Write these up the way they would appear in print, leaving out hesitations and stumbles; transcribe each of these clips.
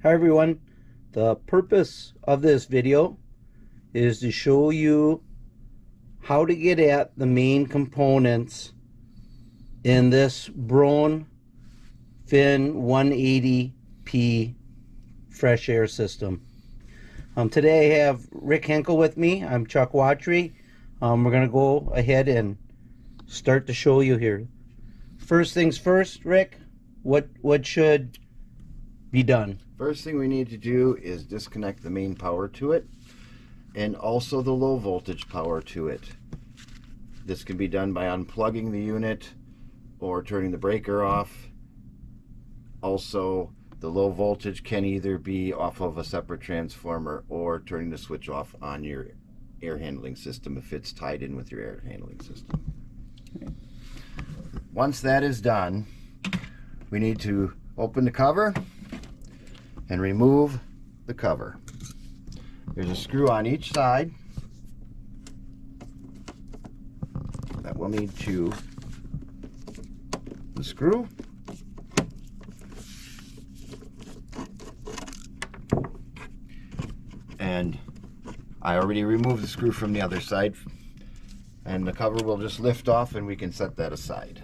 Hi everyone, the purpose of this video is to show you how to get at the main components in this Broan FIN180P fresh air system. Today I have Rick Henkel with me. I'm Chuck Watry. We're going to go ahead and start to show you here. First things first, Rick, what should be done? First thing we need to do is disconnect the main power to it and also the low voltage power to it. This can be done by unplugging the unit or turning the breaker off. Also, the low voltage can either be off of a separate transformer or turning the switch off on your air handling system if it's tied in with your air handling system. Once that is done, we need to open the cover and remove the cover. There's a screw on each side that we'll need to unscrew. And I already removed the screw from the other side, and the cover will just lift off and we can set that aside.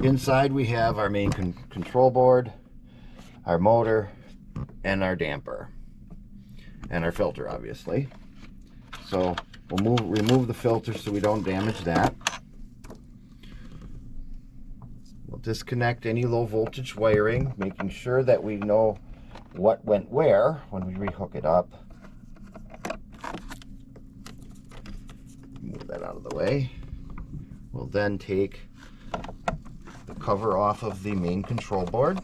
Inside we have our main control board, our motor, and our damper, and our filter, obviously. So we'll remove the filter so we don't damage that. We'll disconnect any low voltage wiring, making sure that we know what went where when we rehook it up. Move that out of the way. We'll then take the cover off of the main control board.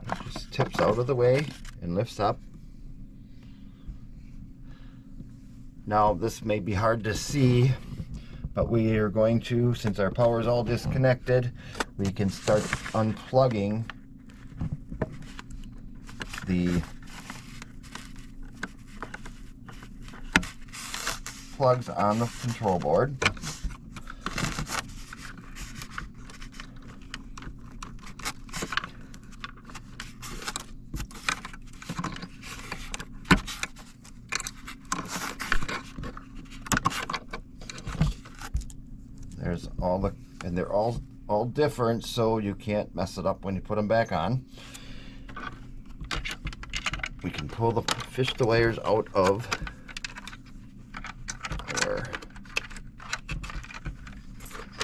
It just tips out of the way and lifts up. Now this may be hard to see, but we are going to, since our power is all disconnected, we can start unplugging the plugs on the control board. There's and they're all different, so you can't mess it up when you put them back on. We can fish the wires out of our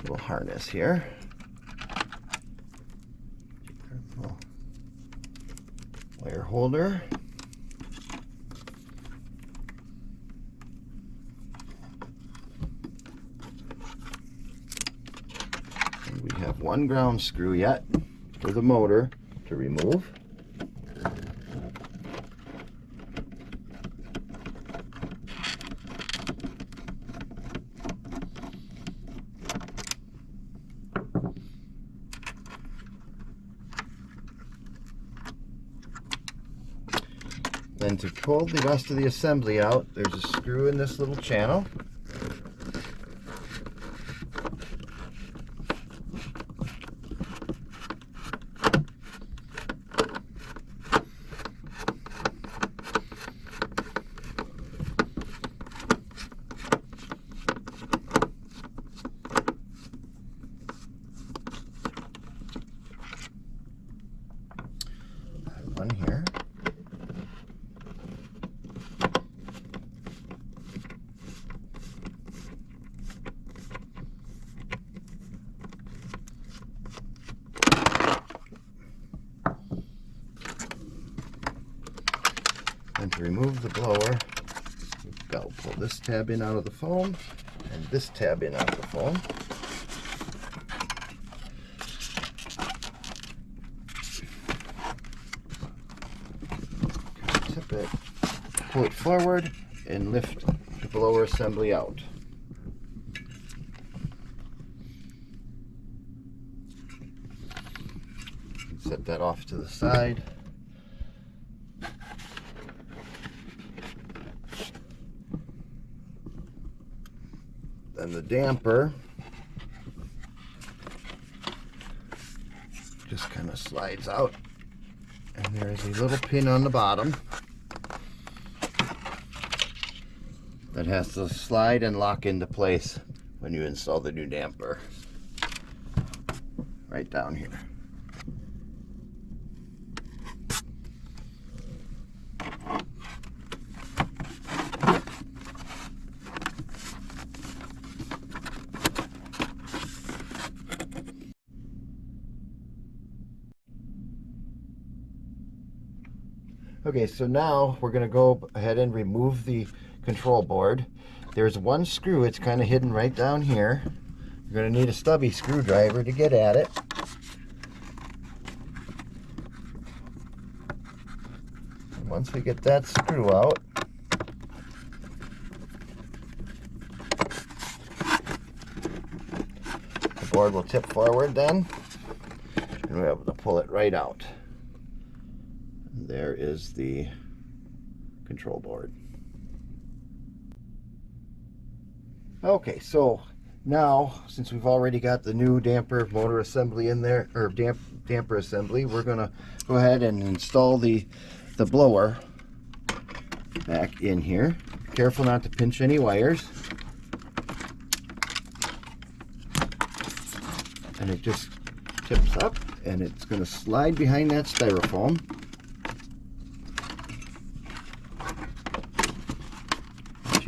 little harness here. Wire holder. And we have one ground screw yet for the motor to remove. Then to pull the rest of the assembly out, there's a screw in this little channel. One here. And to remove the blower, we've got to pull this tab in out of the foam and this tab in out of the foam. Tip it, pull it forward, and lift the blower assembly out. Set that off to the side. Then the damper just kind of slides out, and there is a little pin on the bottom that has to slide and lock into place when you install the new damper. Right down here. Okay, so now we're going to go ahead and remove the control board. There's one screw, it's kind of hidden right down here. You're going to need a stubby screwdriver to get at it. And once we get that screw out, the board will tip forward then, and we're able to pull it right out. There is the control board. Okay, so now since we've already got the new damper motor assembly in there, or damper assembly, we're gonna go ahead and install the blower back in here. Careful not to pinch any wires. And it just tips up, and it's gonna slide behind that styrofoam.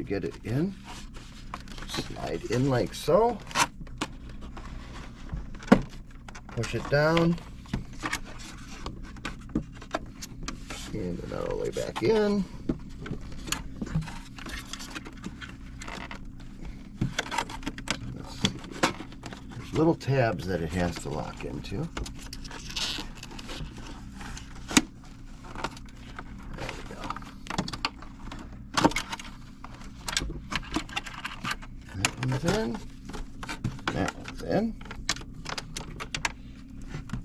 Get it in, slide in like so, push it down, and it all the way back in. Let's see. There's little tabs that it has to lock into. In. That one's in.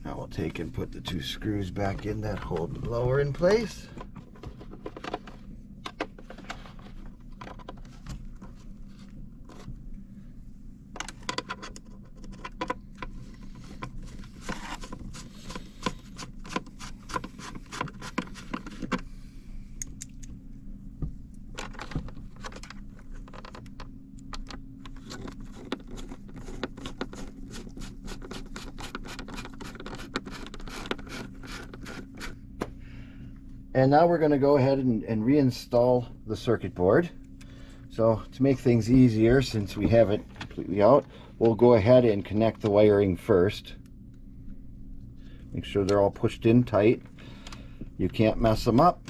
Now we'll take and put the two screws back in that hold the blower in place. And now we're going to go ahead and reinstall the circuit board. So to make things easier, since we have it completely out, we'll go ahead and connect the wiring first. Make sure they're all pushed in tight. You can't mess them up.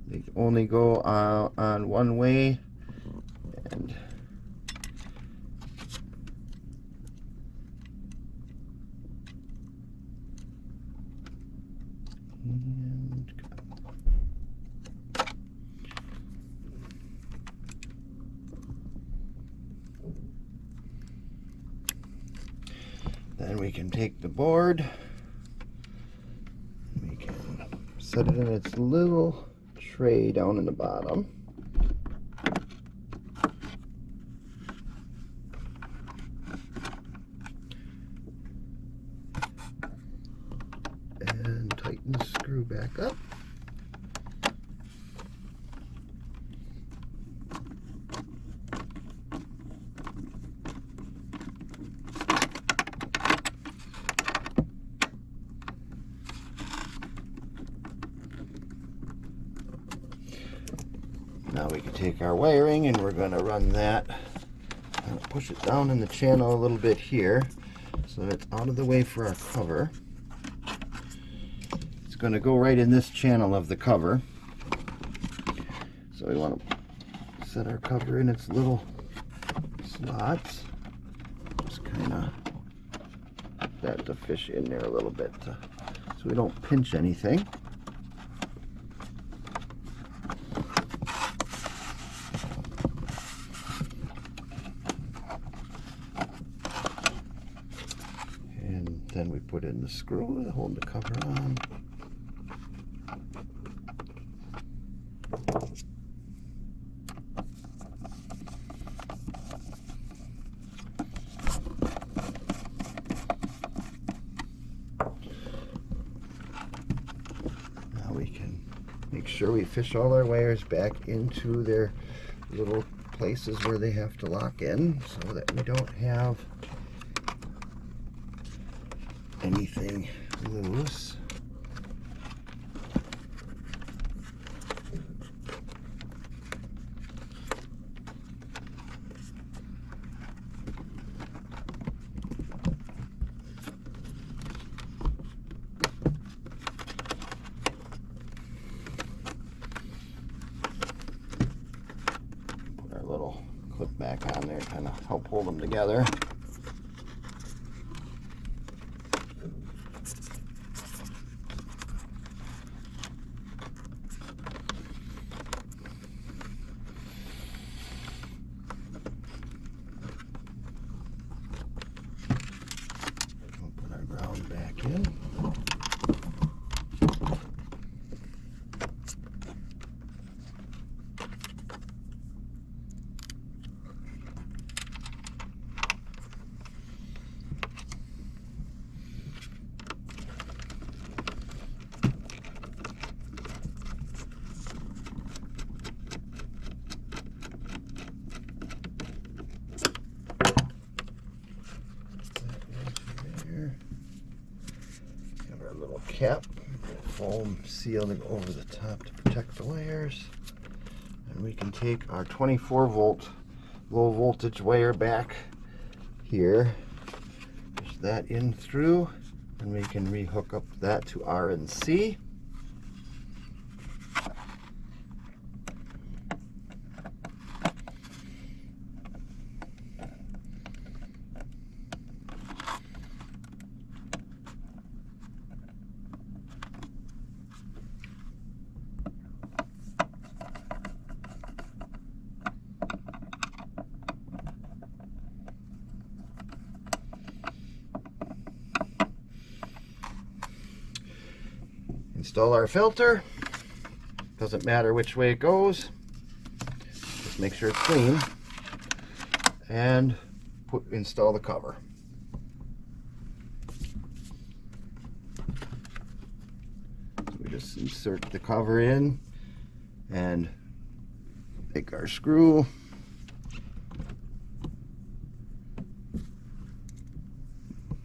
They only go on one way. And then we can take the board, we can set it in its little tray down in the bottom. And tighten the screw back up. Now we can take our wiring and we're going to run that. I'll push it down in the channel a little bit here so that it's out of the way for our cover. It's going to go right in this channel of the cover. So we want to set our cover in its little slots. Just kind of that to fish in there a little bit so we don't pinch anything. Then we put in the screw to hold the cover on. Make sure we fish all our wires back into their little places where they have to lock in so that we don't have anything loose. Little clip back on there, kind of help hold them together. We'll put our ground back in. Have our little cap, foam sealing over the top to protect the wires. And we can take our 24-volt low voltage wire back here, push that in through, and we can rehook up that to R and C. Install our filter. Doesn't matter which way it goes. Just make sure it's clean. And install the cover. So we just insert the cover in and take our screw.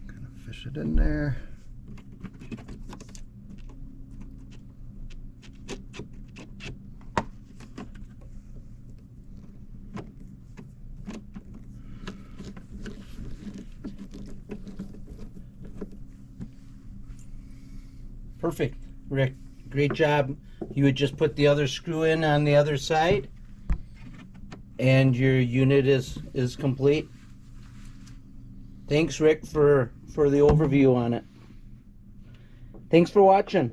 Kind of fish it in there. Perfect, Rick. Great job. You would just put the other screw in on the other side, and your unit is complete. Thanks, Rick, for the overview on it. Thanks for watching.